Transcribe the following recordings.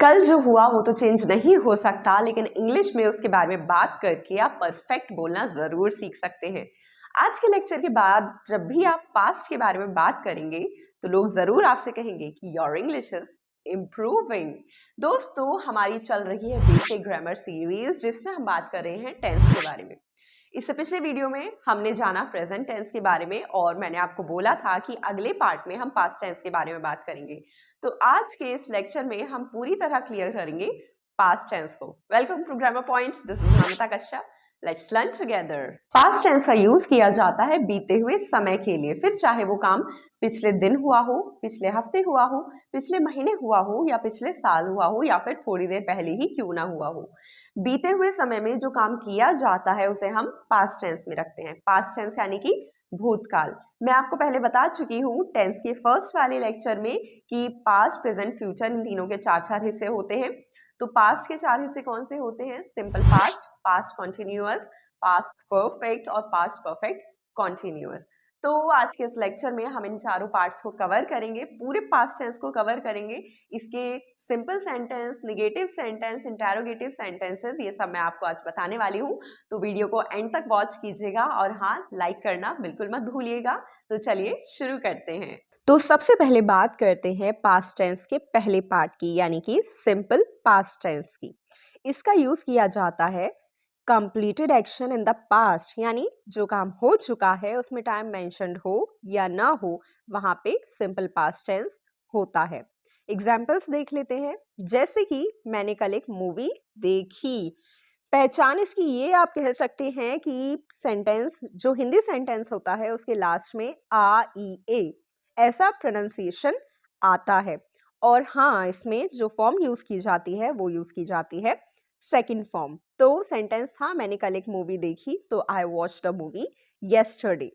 कल जो हुआ वो तो चेंज नहीं हो सकता, लेकिन इंग्लिश में उसके बारे में बात करके आप परफेक्ट बोलना ज़रूर सीख सकते हैं। आज के लेक्चर के बाद जब भी आप पास्ट के बारे में बात करेंगे तो लोग ज़रूर आपसे कहेंगे कि योर इंग्लिश इज इम्प्रूविंग। दोस्तों, हमारी चल रही है बेसिक ग्रामर सीरीज जिसमें हम बात कर रहे हैं टेंस के बारे में। इससे पिछले वीडियो में हमने जाना प्रेजेंट टेंस के बारे में और मैंने आपको बोला था कि अगले पार्ट में हम पास्ट टेंस के बारे में बात करेंगे। तो आज के इस लेक्चर में हम पूरी तरह क्लियर करेंगे पास्ट टेंस को। Welcome to grammar point, this is Mamta Kashyap. Let's learn together. Past tense का यूज किया जाता है बीते हुए समय के लिए, फिर चाहे वो काम पिछले दिन हुआ हो, पिछले हफ्ते हुआ हो, पिछले महीने हुआ हो या पिछले साल हुआ हो या फिर थोड़ी देर पहले ही क्यों ना हुआ हो। बीते हुए समय में जो काम किया जाता है उसे हम पास्ट टेंस में रखते हैं। पास्ट टेंस यानी कि भूतकाल। मैं आपको पहले बता चुकी हूँ टेंस के फर्स्ट वाले लेक्चर में कि पास्ट, प्रेजेंट, फ्यूचर इन तीनों के चार चार हिस्से होते हैं। तो पास्ट के चार हिस्से कौन से होते हैं? Simple past, past continuous, past perfect और पास्ट परफेक्ट कॉन्टिन्यूअस। तो आज के इस लेक्चर में हम इन चारों पार्ट्स को कवर करेंगे, पूरे पास्ट टेंस को कवर करेंगे। इसके simple sentence, negative sentence, interrogative sentences, ये सब मैं आपको आज बताने वाली हूँ। तो वीडियो को एंड तक वॉच कीजिएगा और हाँ, लाइक करना बिल्कुल मत भूलिएगा। तो चलिए शुरू करते हैं। तो सबसे पहले बात करते हैं पास्ट टेंस के पहले पार्ट की, यानी कि सिंपल पास्ट टेंस की। इसका यूज किया जाता है completed action in the past, यानी जो काम हो चुका है उसमें टाइम मेंशन्ड हो या ना हो, वहां पे सिंपल पास्ट टेंस होता है। एग्जाम्पल्स देख लेते हैं। जैसे कि मैंने कल एक मूवी देखी। पहचान इसकी ये आप कह सकते हैं कि सेंटेंस, जो हिंदी सेंटेंस होता है उसके लास्ट में आ ई ए ऐसा प्रोनाउंसिएशन आता है। और हाँ, इसमें जो फॉर्म यूज की जाती है वो यूज की जाती है सेकंड फॉर्म। तो सेंटेंस था मैंने कल एक मूवी देखी, तो I watched a movie yesterday.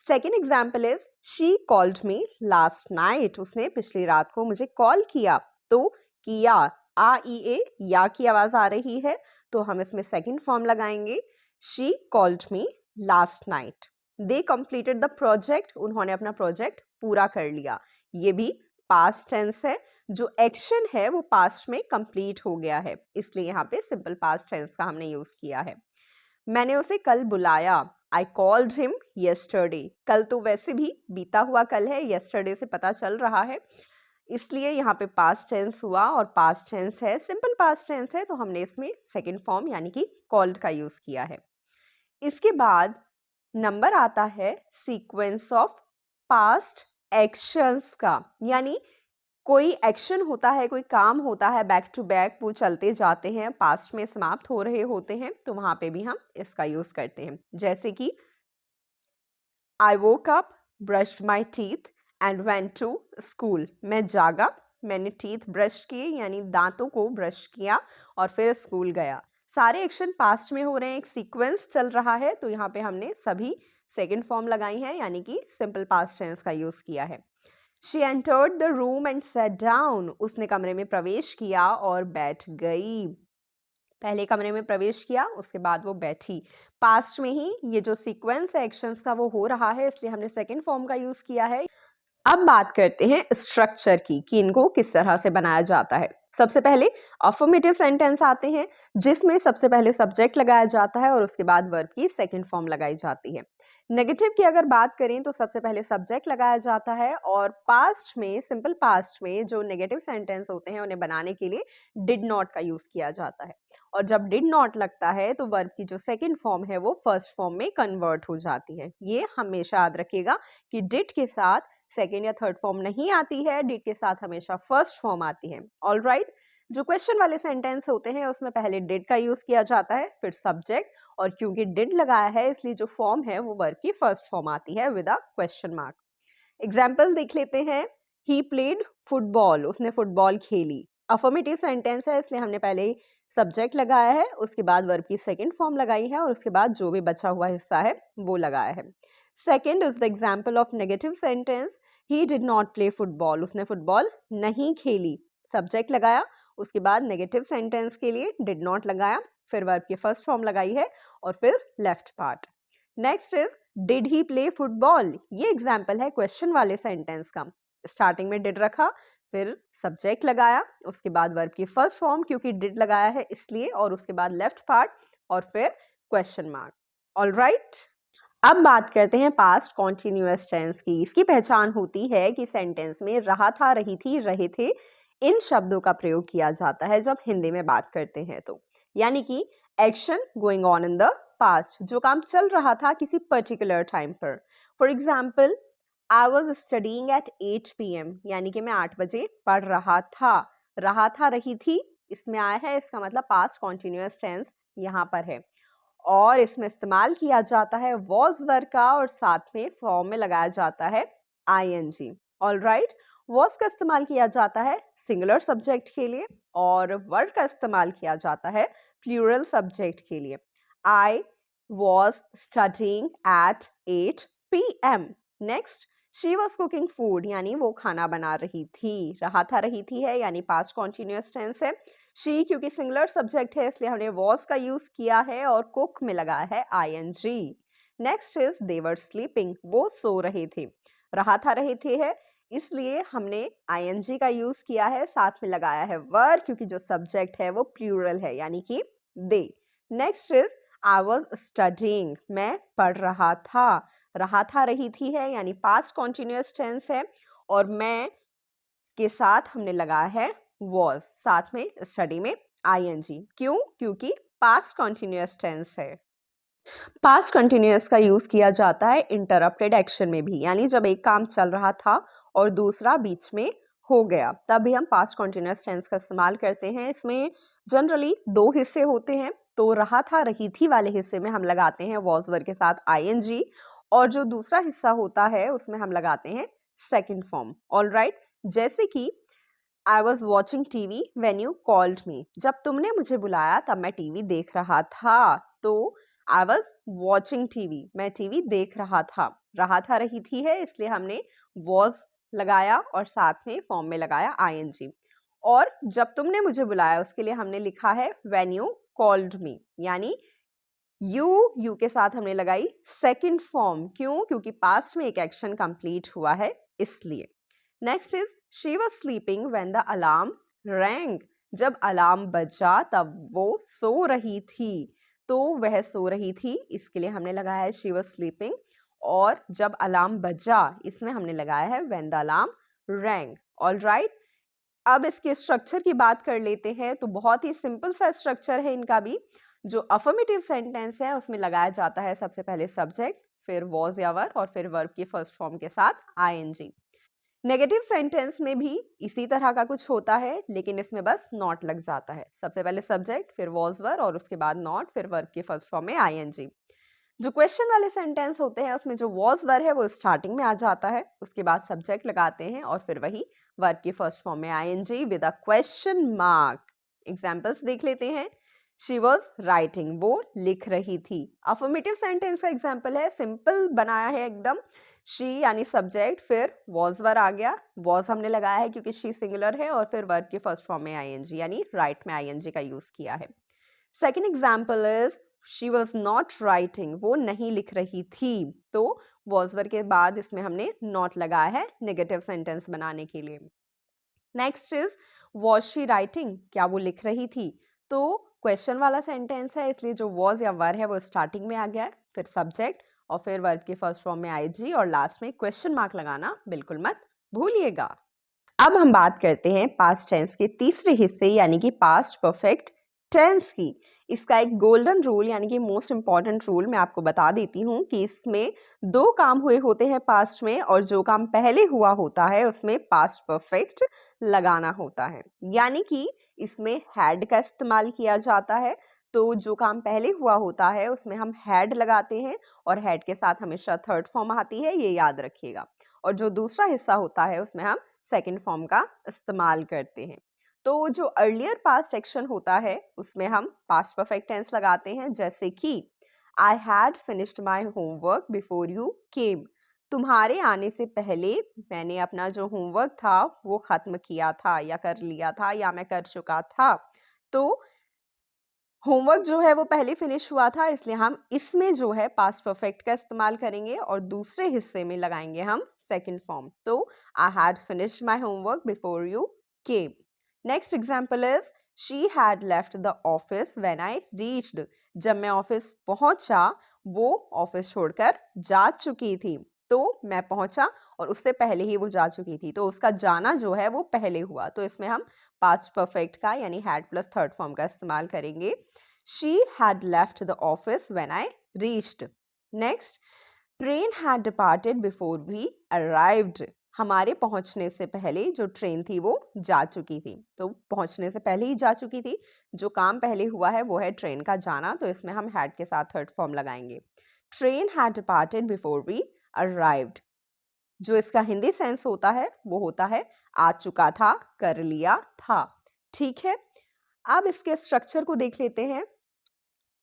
Second example is she called me last night. उसने पिछली रात को मुझे कॉल किया। तो किया, आ ई ए या की आवाज आ रही है, तो हम इसमें सेकंड फॉर्म लगाएंगे, she called me last night. They completed the project. उन्होंने अपना प्रोजेक्ट पूरा कर लिया। ये भी पास्ट टेंस है। जो एक्शन है वो पास्ट में कंप्लीट हो गया है, इसलिए यहाँ पे सिंपल पास्ट टेंस का हमने यूज किया है। मैंने उसे कल बुलाया, आई कॉल्ड हिम येस्टरडे। कल तो वैसे भी बीता हुआ कल है, येस्टरडे से पता चल रहा है, इसलिए यहाँ पे पास्ट टेंस हुआ और पास्ट टेंस है, सिंपल पास्ट टेंस है, तो हमने इसमें सेकंड फॉर्म यानी कि कॉल्ड का यूज किया है। इसके बाद नंबर आता है सीक्वेंस ऑफ पास्ट एक्शंस का, यानी कोई एक्शन होता है, कोई काम होता है बैक टू बैक, वो चलते जाते हैं, पास्ट में समाप्त हो रहे होते हैं, तो वहां पे भी हम इसका यूज करते हैं। जैसे कि I woke up, brushed my teeth and went to school. मैं जागा, मैंने टीथ ब्रश किए यानी दांतों को ब्रश किया और फिर स्कूल गया। सारे एक्शन पास्ट में हो रहे हैं, एक सीक्वेंस चल रहा है, तो यहाँ पे हमने सभी सेकेंड फॉर्म लगाई है, यानी कि सिंपल पास्ट टेंस का यूज किया है। She entered the room and sat down. उसने कमरे में प्रवेश किया और बैठ गई। पहले कमरे में प्रवेश किया, उसके बाद वो बैठी। पास्ट में ही ये जो सीक्वेंस है एक्शंस का वो हो रहा है, इसलिए हमने सेकंड फॉर्म का यूज किया है। अब बात करते हैं स्ट्रक्चर की कि इनको किस तरह से बनाया जाता है। सबसे पहले अफर्मेटिव सेंटेंस आते हैं, जिसमें सबसे पहले सब्जेक्ट लगाया जाता है और उसके बाद वर्ब की सेकंड फॉर्म लगाई जाती है। नेगेटिव की अगर बात करें तो सबसे पहले सब्जेक्ट लगाया जाता है और पास्ट में, सिंपल पास्ट में जो नेगेटिव सेंटेंस होते हैं उन्हें बनाने के लिए डिड नॉट का यूज किया जाता है। और जब डिड नॉट लगता है तो वर्ब की जो सेकंड फॉर्म है वो फर्स्ट फॉर्म में कन्वर्ट हो जाती है। ये हमेशा याद रखिएगा कि डिड के साथ सेकेंड या थर्ड फॉर्म नहीं आती है, डिड के साथ हमेशा फर्स्ट फॉर्म आती है। ऑलराइट, जो क्वेश्चन वाले सेंटेंस होते हैं उसमें पहले डिड का यूज किया जाता है, फिर सब्जेक्ट, और क्योंकि डिड लगाया है इसलिए जो फॉर्म है वो वर्ब की फर्स्ट फॉर्म आती है with a question mark. Example देख लेते हैं। He played football. उसने फुटबॉल खेली। अफर्मेटिव सेंटेंस है, इसलिए हमने पहले सब्जेक्ट लगाया है, उसके बाद वर्ब की सेकेंड फॉर्म लगाई है और उसके बाद जो भी बचा हुआ हिस्सा है वो लगाया है। Second is the example of negative sentence. He did not play football. उसने फुटबॉल नहीं खेली। सब्जेक्ट लगाया, उसके बाद नेगेटिव सेंटेंस के लिए डिड नॉट लगाया, फिर वर्ब की फर्स्ट फॉर्म लगाई है और फिर left part. Next is did he play football. ये एग्जाम्पल है क्वेश्चन वाले सेंटेंस का। स्टार्टिंग में डिड रखा, फिर सब्जेक्ट लगाया, उसके बाद वर्ब की फर्स्ट फॉर्म क्योंकि डिड लगाया है इसलिए, और उसके बाद लेफ्ट पार्ट और फिर क्वेश्चन मार्क। ऑलराइट, अब बात करते हैं पास्ट कॉन्टिन्यूअस टेंस की। इसकी पहचान होती है कि सेंटेंस में रहा था, रही थी, रहे थे इन शब्दों का प्रयोग किया जाता है जब हिंदी में बात करते हैं तो, यानी कि action going on in the past, जो काम चल रहा था किसी पर्टिकुलर टाइम पर। For example, I was studying at 8 PM, यानी कि मैं 8 बजे पढ़ रहा था। रही थी इसमें आया है, इसका मतलब पास्ट कॉन्टिन्यूअस टेंस यहाँ पर है, और इसमें इस्तेमाल किया जाता है वॉज वर्ब का, और साथ में फॉर्म में लगाया जाता है ing। ऑलराइट, वॉज का इस्तेमाल किया जाता है सिंगुलर सब्जेक्ट के लिए, और वर्ब का इस्तेमाल किया जाता है प्लूरल सब्जेक्ट के लिए। I was studying at 8 PM। Next, she was cooking food, यानी वो खाना बना रही थी। रहा था, रही थी है यानी पास्ट कॉन्टिन्यूअस टेंस है। शी क्योंकि सिंगुलर सब्जेक्ट है इसलिए हमने वॉज का यूज किया है, और कुक में लगा है ing। Next is they were sleeping, वो सो रहे थे। रहा था, रहे थे है इसलिए हमने ing का यूज किया है, साथ में लगाया है वर्ब क्योंकि जो सब्जेक्ट है वो प्लूरल है यानी कि they. Next is I was studying, मैं पढ़ रहा था। रहा था, रही थी है यानी पास्ट कॉन्टिन्यूअस टेंस है, और मैं के साथ हमने लगाया है was, साथ में स्टडी में ing। क्यों? क्योंकि पास्ट कॉन्टिन्यूअस टेंस है। पास्ट कंटिन्यूअस का यूज किया जाता है इंटरप्टेड एक्शन में भी, यानी जब एक काम चल रहा था और दूसरा बीच में हो गया तब भी हम पास्ट कंटिन्यूअस टेंस का इस्तेमाल करते हैं। इसमें जनरली 2 हिस्से होते हैं, तो रहा था, रही थी वाले हिस्से में हम लगाते हैं वॉज वर्ब के साथ ing, और जो दूसरा हिस्सा होता है उसमें हम लगाते हैं सेकेंड फॉर्म। ऑलराइट, जैसे कि I was watching TV when you called me, जब तुमने मुझे बुलाया तब मैं टीवी देख रहा था। तो आई वॉज वॉचिंग TV, मैं टीवी देख रहा था। रहा था, रही थी है इसलिए हमने वॉज लगाया और साथ में फॉर्म में लगाया ing। और जब तुमने मुझे बुलाया उसके लिए हमने लिखा है when you called me, यानी यू के साथ हमने लगाई सेकेंड फॉर्म। क्यों? क्योंकि पास्ट में एक एक्शन कंप्लीट हुआ है इसलिए। Next is she was sleeping when the alarm wrong, जब अलार्म बजा तब वो सो रही थी। तो वह सो रही थी इसके लिए हमने लगाया है शी वॉज स्लीपिंग, और जब अलार्म बजा इसमें हमने लगाया है when the alarm wrong. Alright, अब इसके स्ट्रक्चर की बात कर लेते हैं, तो बहुत ही सिंपल सा स्ट्रक्चर है इनका भी। जो अफर्मेटिव सेंटेंस है उसमें लगाया जाता है सबसे पहले सब्जेक्ट, फिर वॉज या वर, और फिर वर्ब की फर्स्ट फॉर्म के साथ ing। नेगेटिव सेंटेंस में भी इसी तरह का कुछ होता है, लेकिन इसमें बस नॉट लग जाता है। सबसे पहले सब्जेक्ट, फिर वॉज वर, और उसके बाद नॉट, फिर वर्ब की फर्स्ट फॉर्म में ing। जो क्वेश्चन वाले सेंटेंस होते हैं उसमें जो वॉज वर है वो स्टार्टिंग में आ जाता है, उसके बाद सब्जेक्ट लगाते हैं और फिर वही वर्ब की फर्स्ट फॉर्म में ing with a question mark. Examples देख लेते हैं। शी वॉज राइटिंग, वो लिख रही थी। अफर्मेटिव सेंटेंस का एग्जाम्पल है, सिंपल बनाया है एकदम। शी यानी सब्जेक्ट, फिर वॉज वर आ गया, वॉज हमने लगाया है क्योंकि शी सिंगुलर है, और फिर वर्ब की फर्स्ट फॉर्म में ing यानी राइट में ing का यूज किया है। Second example is she was not writing, वो नहीं लिख रही थी। तो वॉज वर्ब के बाद इसमें हमने नॉट लगाया है नेगेटिव सेंटेंस बनाने के लिए। Next is was she writing, क्या वो लिख रही थी? तो क्वेश्चन वाला सेंटेंस है इसलिए जो वॉज या वर है वो स्टार्टिंग में आ गया है, फिर सब्जेक्ट और फिर वर्ब के फर्स्ट फॉर्म में ing, और लास्ट में क्वेश्चन मार्क लगाना बिल्कुल मत भूलिएगा। अब हम बात करते हैं पास्ट टेंस के तीसरे हिस्से यानी कि पास्ट परफेक्ट टेंस की। इसका एक गोल्डन रूल यानी कि मोस्ट इंपॉर्टेंट रूल मैं आपको बता देती हूँ कि इसमें 2 काम हुए होते हैं पास्ट में, और जो काम पहले हुआ होता है उसमें पास्ट परफेक्ट लगाना होता है, यानी कि इसमें हैड का इस्तेमाल किया जाता है। तो जो काम पहले हुआ होता है उसमें हम हैड लगाते हैं, और हैड के साथ हमेशा थर्ड फॉर्म आती है, ये याद रखिएगा। और जो दूसरा हिस्सा होता है उसमें हम सेकेंड फॉर्म का इस्तेमाल करते हैं। तो जो अर्लियर पास्ट एक्शन होता है उसमें हम पास्ट परफेक्ट टेंस लगाते हैं, जैसे कि I had finished my homework before you came, तुम्हारे आने से पहले मैंने अपना जो होमवर्क था वो खत्म किया था या कर लिया था या मैं कर चुका था। तो होमवर्क जो है वो पहले फिनिश हुआ था इसलिए हम इसमें जो है पास्ट परफेक्ट का इस्तेमाल करेंगे, और दूसरे हिस्से में लगाएंगे हम second form. तो I had finished my homework before you came. Next example is she had left the office when I reached. जब मैं ऑफिस पहुंचा वो ऑफिस छोड़कर जा चुकी थी. तो मैं पहुंचा और उससे पहले ही वो जा चुकी थी, तो उसका जाना जो है वो पहले हुआ. तो इसमें हम पास्ट परफेक्ट का यानी हैड प्लस थर्ड फॉर्म का इस्तेमाल करेंगे. She had left the office when I reached. Next, train had departed before we arrived. हमारे पहुंचने से पहले जो ट्रेन थी वो जा चुकी थी. तो पहुंचने से पहले ही जा चुकी थी. जो काम पहले हुआ है वो है ट्रेन का जाना, तो इसमें हम had के साथ थर्ड फॉर्म लगाएंगे. Train had departed before we arrived. जो इसका हिंदी सेंस होता है वो होता है आ चुका था, कर लिया था. ठीक है, अब इसके स्ट्रक्चर को देख लेते हैं.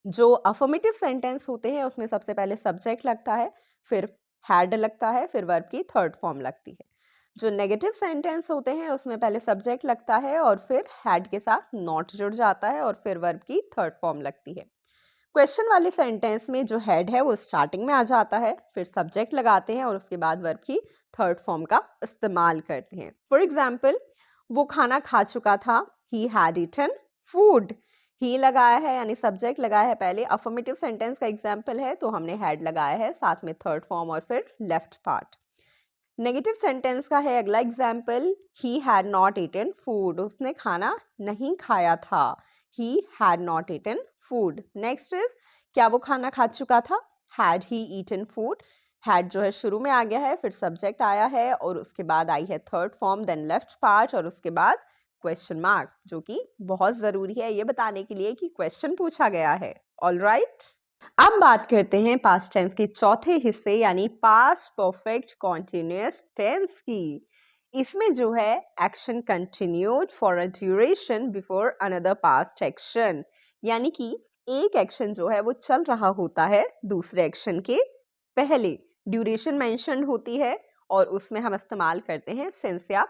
जो अफर्मेटिव सेंटेंस होते हैं उसमें सबसे पहले सब्जेक्ट लगता है, फिर हैड लगता है, फिर वर्ब की थर्ड फॉर्म लगती है. जो नेगेटिव सेंटेंस होते हैं उसमें पहले सब्जेक्ट लगता है और फिर हैड के साथ नॉट जुड़ जाता है और फिर वर्ब की थर्ड फॉर्म लगती है. क्वेश्चन वाले सेंटेंस में जो हेड है वो स्टार्टिंग में आ जाता है, फिर सब्जेक्ट लगाते हैं और उसके बाद वर्ब की थर्ड फॉर्म का इस्तेमाल करते हैं. फॉर एग्जाम्पल, वो खाना खा चुका था, ही हैड ईटन फूड. ही लगाया है यानी सब्जेक्ट लगाया है पहले. अफर्मेटिव सेंटेंस का एग्जाम्पल है तो हमने हैड लगाया है, साथ में थर्ड फॉर्म और फिर लेफ्ट पार्ट. नेगेटिव सेंटेंस का है अगला example, he had not eaten food. उसने खाना नहीं खाया था. He had not eaten food. Next is, क्या वो खाना खा चुका था, had he eaten food. Had जो है शुरू में आ गया है, फिर सब्जेक्ट आया है और उसके बाद आई है third form, then left part और उसके बाद क्वेश्चन मार्क, जो कि बहुत ज़रूरी है ये बताने के लिए कि क्वेश्चन पूछा गया है. ऑल राइट, अब बात करते हैं पास्ट टेंस के चौथे हिस्से यानी पास्ट परफेक्ट कॉन्टिन्यूअस टेंस की. इसमें जो है action continued for a duration before another past action, यानी कि एक एक्शन जो है वो चल रहा होता है दूसरे एक्शन के पहले. ड्यूरेशन मेंशन होती है और उसमें हम इस्तेमाल करते हैं सिंस या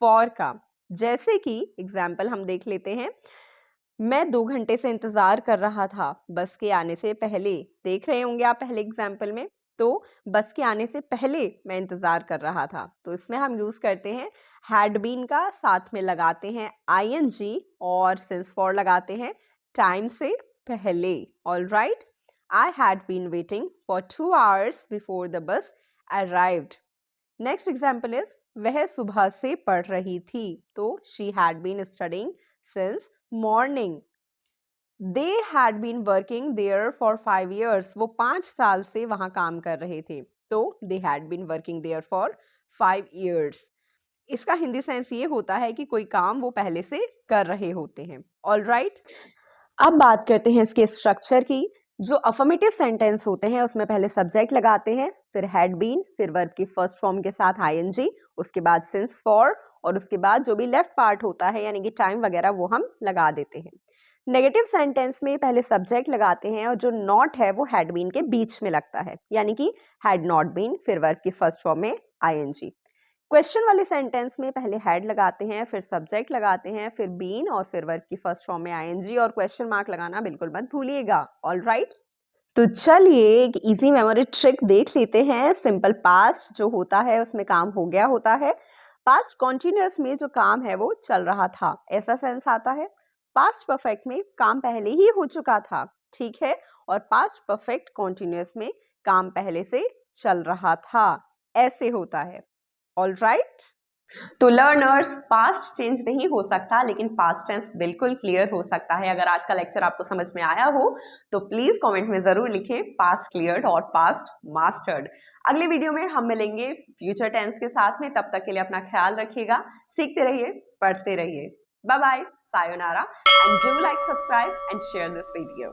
फॉर का. जैसे कि एग्जाम्पल हम देख लेते हैं, मैं 2 घंटे से इंतज़ार कर रहा था बस के आने से पहले. देख रहे होंगे आप पहले एग्जाम्पल में, तो बस के आने से पहले मैं इंतज़ार कर रहा था. तो इसमें हम यूज़ करते हैं हैड बीन का, साथ में लगाते हैं ing और सिंस फॉर लगाते हैं टाइम से पहले. All right, I had been waiting for 2 hours before the bus arrived. Next example is, वह सुबह से पढ़ रही थी. तो she had been studying since morning. They had been working there for 5 years. वो 5 साल से वहाँ काम कर रहे थे. तो they had been working there for 5 years. इसका हिंदी सेंस ये होता है कि कोई काम वो पहले से कर रहे होते हैं. ऑल राइट, अब बात करते हैं इसके स्ट्रक्चर की. जो अफर्मेटिव सेंटेंस होते हैं उसमें पहले सब्जेक्ट लगाते हैं, फिर हैड बीन, फिर वर्ब की फर्स्ट फॉर्म के साथ ing, उसके बाद सिंस फॉर और उसके बाद जो भी लेफ्ट पार्ट होता है यानी कि टाइम वगैरह वो हम लगा देते हैं. नेगेटिव सेंटेंस में पहले सब्जेक्ट लगाते हैं और जो नॉट है वो हैड बीन के बीच में लगता है, यानी कि हैड नॉट बीन, फिर वर्ब की फर्स्ट फॉर्म में ing. क्वेश्चन वाले सेंटेंस में पहले हैड लगाते हैं, फिर सब्जेक्ट लगाते हैं, फिर बीन और फिर वर्ब की फर्स्ट फॉर्म में ing और क्वेश्चन मार्क लगाना बिल्कुल मत भूलिएगा. ऑल राइट, तो चलिए एक इजी मेमोरी ट्रिक देख लेते हैं. सिंपल पास्ट जो होता है उसमें काम हो गया होता है. पास्ट कॉन्टिन्यूअस में जो काम है वो चल रहा था, ऐसा सेंस आता है. पास्ट परफेक्ट में काम पहले ही हो चुका था, ठीक है, और पास्ट परफेक्ट कॉन्टिन्यूअस में काम पहले से चल रहा था, ऐसे होता है. ऑल राइट, तो लर्नर्स, पास्ट चेंज नहीं हो सकता लेकिन पास्ट टेंस बिल्कुल क्लियर हो सकता है. अगर आज का लेक्चर आपको समझ में आया हो तो प्लीज कमेंट में जरूर लिखें पास्ट क्लियर्ड और पास्ट मास्टर्ड. अगले वीडियो में हम मिलेंगे फ्यूचर टेंस के साथ में. तब तक के लिए अपना ख्याल रखिएगा, सीखते रहिए, पढ़ते रहिए. Bye bye, sayonara, and do like, subscribe and share this video.